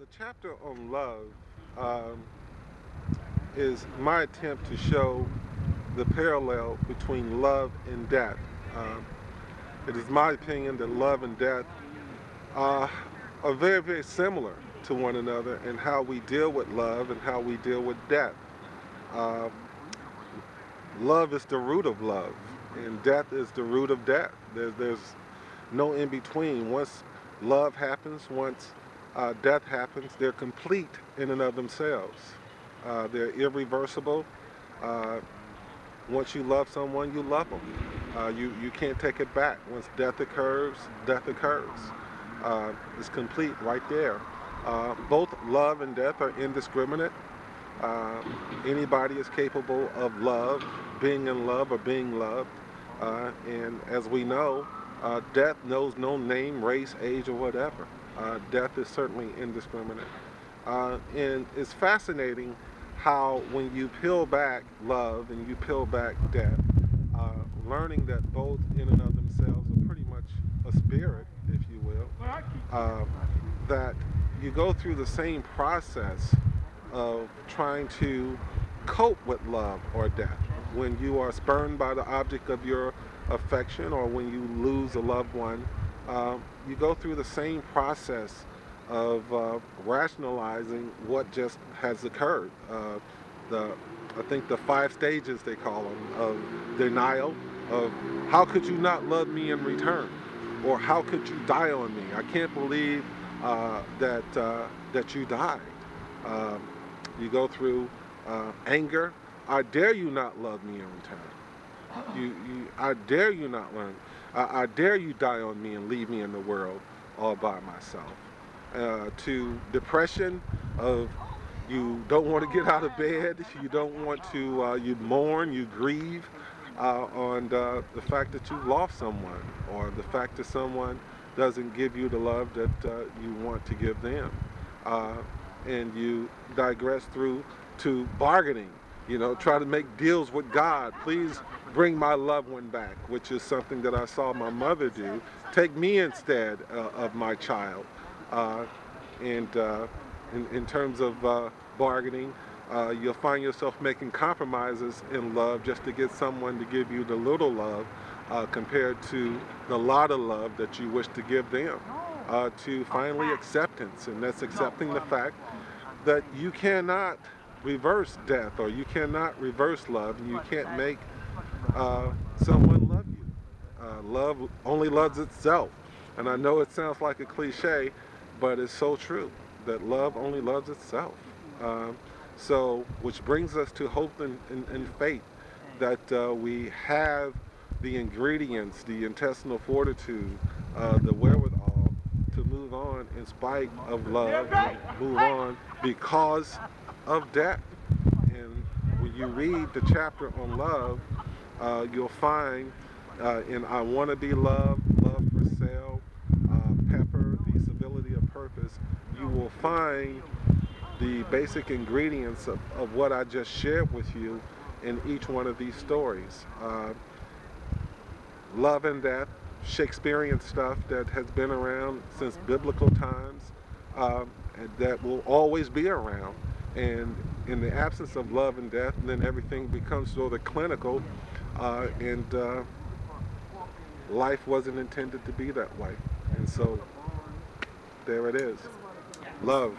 The chapter on love um, is my attempt to show the parallel between love and death. Um, it is my opinion that love and death are very, very similar to one another in how we deal with love and how we deal with death. Uh, Love is the root of love, and death is the root of death. There's no in between. Once love happens, once death happens, they're complete in and of themselves. They're irreversible. Uh, Once you love someone, you love them. You can't take it back. Once death occurs, death occurs. It's complete right there. Both love and death are indiscriminate. Anybody is capable of love, being in love or being loved. And as we know, death knows no name, race, age, or whatever. Death is certainly indiscriminate. And it's fascinating how when you peel back love and you peel back death, learning that both in and of themselves are pretty much a spirit, if you will, uh, that you go through the same process of trying to cope with love or death. When you are spurned by the object of your affection or when you lose a loved one, you go through the same process of rationalizing what just has occurred. The I think the five stages they call them of denial, of how could you not love me in return, or how could you die on me? I can't believe that you died. Um, you go through anger. I dare you not love me in return. I dare you not learn. I dare you die on me and leave me in the world all by myself. To depression of you don't want to get out of bed, you don't want to, you mourn, you grieve on the fact that you lost someone or the fact that someone doesn't give you the love that you want to give them. Uh, and you digress through to bargaining, try to make deals with God. Please bring my loved one back, which is something that I saw my mother do. Take me instead of my child. Uh, and in terms of bargaining, you'll find yourself making compromises in love just to get someone to give you the little love compared to the lot of love that you wish to give them. To finally acceptance, and that's accepting the fact that you cannot reverse death or you cannot reverse love, and you can't make someone love you. Love only loves itself. And I know it sounds like a cliche, but it's so true that love only loves itself. Um, which brings us to hope and faith that we have the ingredients, the intestinal fortitude, the wherewithal to move on in spite of love, and move on because of death. And when you read the chapter on love, you'll find in I Want to Be Loved, Love for Sale, Pepper, The Civility of Purpose, you will find the basic ingredients of what I just shared with you in each one of these stories. Love and death, Shakespearean stuff that has been around since biblical times, and that will always be around. And in the absence of love and death, then everything becomes sort of clinical, and life wasn't intended to be that way. And so there it is. Love.